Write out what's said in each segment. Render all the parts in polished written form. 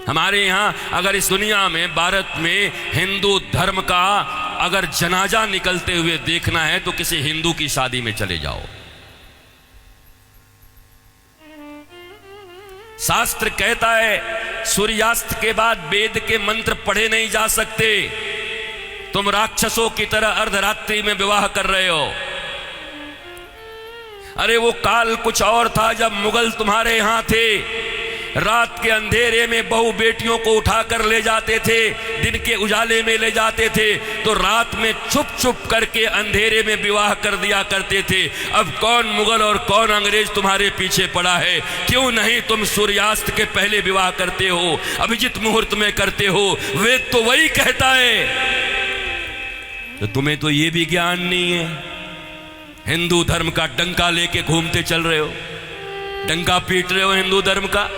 हमारे यहाँ अगर इस दुनिया में, भारत में हिंदू धर्म का अगर जनाजा निकलते हुए देखना है तो किसी हिंदू की शादी में चले जाओ। शास्त्र कहता है सूर्यास्त के बाद वेद के मंत्र पढ़े नहीं जा सकते। तुम राक्षसों की तरह अर्धरात्रि में विवाह कर रहे हो। अरे वो काल कुछ और था जब मुगल तुम्हारे यहां थे। रात के अंधेरे में बहू बेटियों को उठाकर ले जाते थे, दिन के उजाले में ले जाते थे, तो रात में छुप छुप करके अंधेरे में विवाह कर दिया करते थे। अब कौन मुगल और कौन अंग्रेज तुम्हारे पीछे पड़ा है? क्यों नहीं तुम सूर्यास्त के पहले विवाह करते हो, अभिजित मुहूर्त में करते हो? वेद तो वही कहता है। तो तुम्हें तो ये भी ज्ञान नहीं है। हिंदू धर्म का डंका लेके घूमते चल रहे हो, डंका पीट रहे हो हिंदू धर्म का।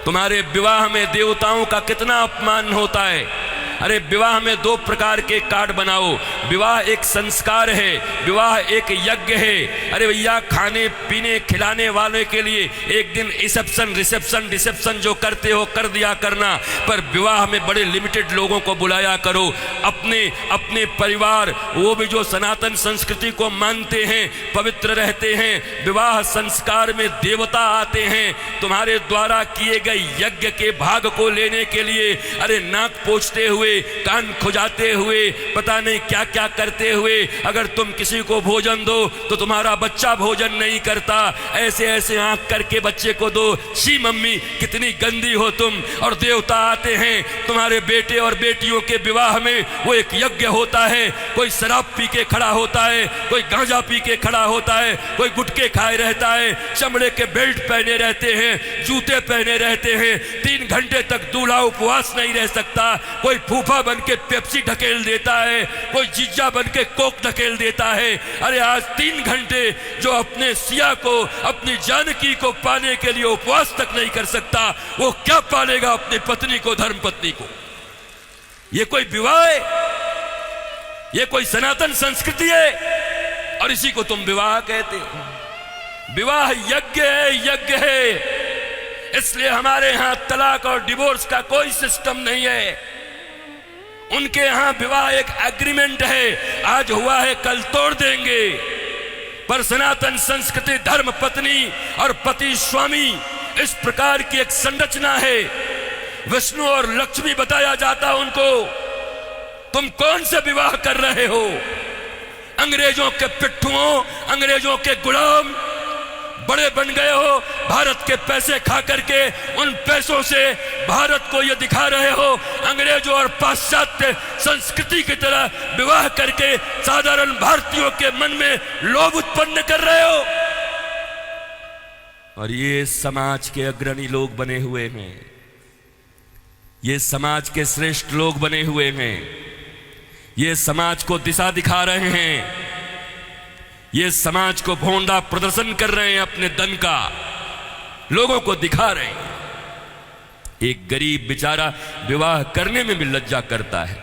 तुम्हारे विवाह में देवताओं का कितना अपमान होता है। अरे विवाह में दो प्रकार के कार्ड बनाओ। विवाह एक संस्कार है, विवाह एक यज्ञ है। अरे भैया, खाने पीने खिलाने वाले के लिए एक दिन रिसेप्शन जो करते हो कर दिया करना, पर विवाह में बड़े लिमिटेड लोगों को बुलाया करो। अपने परिवार, वो भी जो सनातन संस्कृति को मानते हैं, पवित्र रहते हैं। विवाह संस्कार में देवता आते हैं तुम्हारे द्वारा किए गए यज्ञ के भाग को लेने के लिए। अरे नाक पोंछते हुए, कान खुजाते हुए, पता नहीं क्या क्या करते हुए अगर तुम किसी को भोजन दो तो तुम्हारा बच्चा भोजन नहीं करता। ऐसे ऐसे आंख करके बच्चे को दो। शी मम्मी, कितनी गंदी हो तुम। और देवता आते हैं तुम्हारे बेटे और बेटियों के विवाह में। वो एक यज्ञ होता है। कोई शराब पी के खड़ा होता है, कोई गांजा पी के खड़ा होता है, कोई गुटके खाए रहता है, चमड़े के बेल्ट पहने रहते हैं, जूते पहने रहते हैं। 3 घंटे तक दूल्हा उपवास नहीं रह सकता। कोई फूफा बन के पेप्सी ढकेल देता है, कोई जीजा बन के कोक ढकेल देता है। अरे आज 3 घंटे जो अपने सिया को, अपनी जानकी को पाने के लिए उपवास तक नहीं कर सकता, वो क्या पालेगा अपनी पत्नी को, धर्म पत्नी को? ये कोई विवाह है? ये कोई सनातन संस्कृति है? और इसी को तुम विवाह कहते हो। विवाह यज्ञ है, यज्ञ है। इसलिए हमारे यहां तलाक और डिवोर्स का कोई सिस्टम नहीं है। उनके यहां विवाह एक एग्रीमेंट है, आज हुआ है कल तोड़ देंगे। पर सनातन संस्कृति धर्म पत्नी और पति स्वामी, इस प्रकार की एक संरचना है। विष्णु और लक्ष्मी बताया जाता उनको। तुम कौन से विवाह कर रहे हो? अंग्रेजों के पिट्ठुओं, अंग्रेजों के गुलाम बड़े बन गए हो। भारत के पैसे खा करके उन पैसों से भारत को ये दिखा रहे हो अंग्रेजों और पाश्चात्य संस्कृति की तरह विवाह करके साधारण भारतीयों के मन में लोभ उत्पन्न कर रहे हो। और ये समाज के अग्रणी लोग बने हुए हैं, ये समाज के श्रेष्ठ लोग बने हुए हैं, ये समाज को दिशा दिखा रहे हैं, ये समाज को भोंडा प्रदर्शन कर रहे हैं, अपने दन का लोगों को दिखा रहे हैं। एक गरीब बेचारा विवाह करने में भी लज्जा करता है,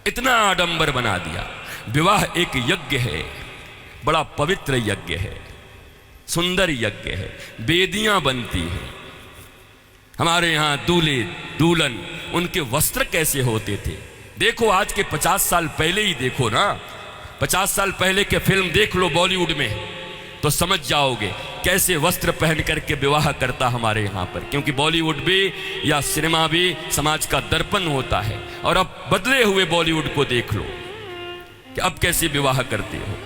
इतना आडंबर बना दिया। विवाह एक यज्ञ है, बड़ा पवित्र यज्ञ है, सुंदर यज्ञ है। वेदियां बनती हैं। हमारे यहां दूल्हे दुल्हन, उनके वस्त्र कैसे होते थे? देखो आज के 50 साल पहले ही देखो ना, 50 साल पहले के फिल्म देख लो बॉलीवुड में, तो समझ जाओगे कैसे वस्त्र पहन करके विवाह करता हमारे यहाँ पर। क्योंकि बॉलीवुड भी या सिनेमा भी समाज का दर्पण होता है। और अब बदले हुए बॉलीवुड को देख लो कि अब कैसे विवाह करते हो।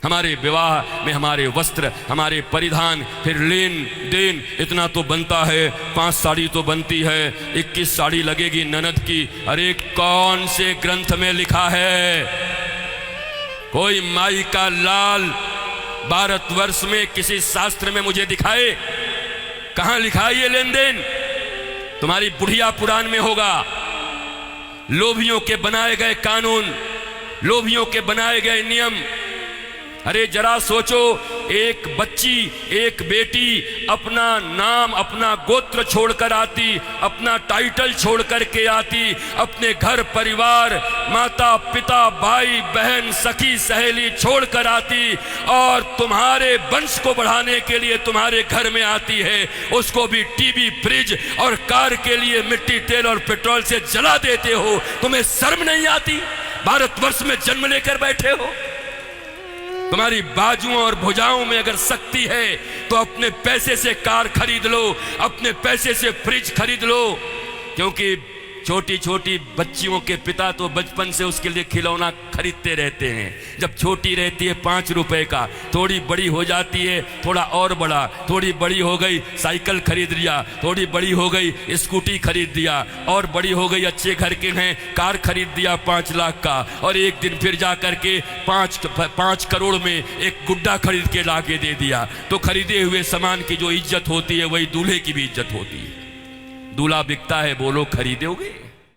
हमारे विवाह में हमारे वस्त्र, हमारे परिधान, फिर लेन देन इतना तो बनता है। 5 साड़ी तो बनती है, 21 साड़ी लगेगी ननद की। अरे कौन से ग्रंथ में लिखा है? कोई माई का लाल भारतवर्ष में किसी शास्त्र में मुझे दिखाए? कहां लिखा है ये लेन देन? तुम्हारी बुढ़िया पुराण में होगा। लोभियों के बनाए गए कानून, लोभियों के बनाए गए नियम, अरे जरा सोचो, एक बच्ची, एक बेटी अपना नाम, अपना गोत्र छोड़कर आती, अपना टाइटल छोड़ करके आती, अपने घर परिवार, माता पिता, भाई बहन, सखी सहेली छोड़कर आती और तुम्हारे वंश को बढ़ाने के लिए तुम्हारे घर में आती है। उसको भी टीवी, फ्रिज और कार के लिए मिट्टी, तेल और पेट्रोल से जला देते हो। तुम्हें शर्म नहीं आती? भारतवर्ष में जन्म लेकर बैठे हो। तुम्हारी बाजुओं और भुजाओं में अगर शक्ति है तो अपने पैसे से कार खरीद लो, अपने पैसे से फ्रिज खरीद लो, क्योंकि छोटी छोटी बच्चियों के पिता तो बचपन से उसके लिए खिलौना खरीदते रहते हैं। जब छोटी रहती है 5 रुपए का, थोड़ी बड़ी हो जाती है थोड़ा और बड़ा, थोड़ी बड़ी हो गई साइकिल खरीद लिया, थोड़ी बड़ी हो गई स्कूटी खरीद दिया, और बड़ी हो गई अच्छे घर के हैं कार खरीद दिया 5 लाख का, और एक दिन फिर जा करके 5 करोड़ में एक गुड्डा खरीद के ला के दे दिया। तो खरीदे हुए सामान की जो इज्जत होती है वही दूल्हे की भी इज्जत होती है। दूल्हा बिकता है, बोलो खरीदोगे?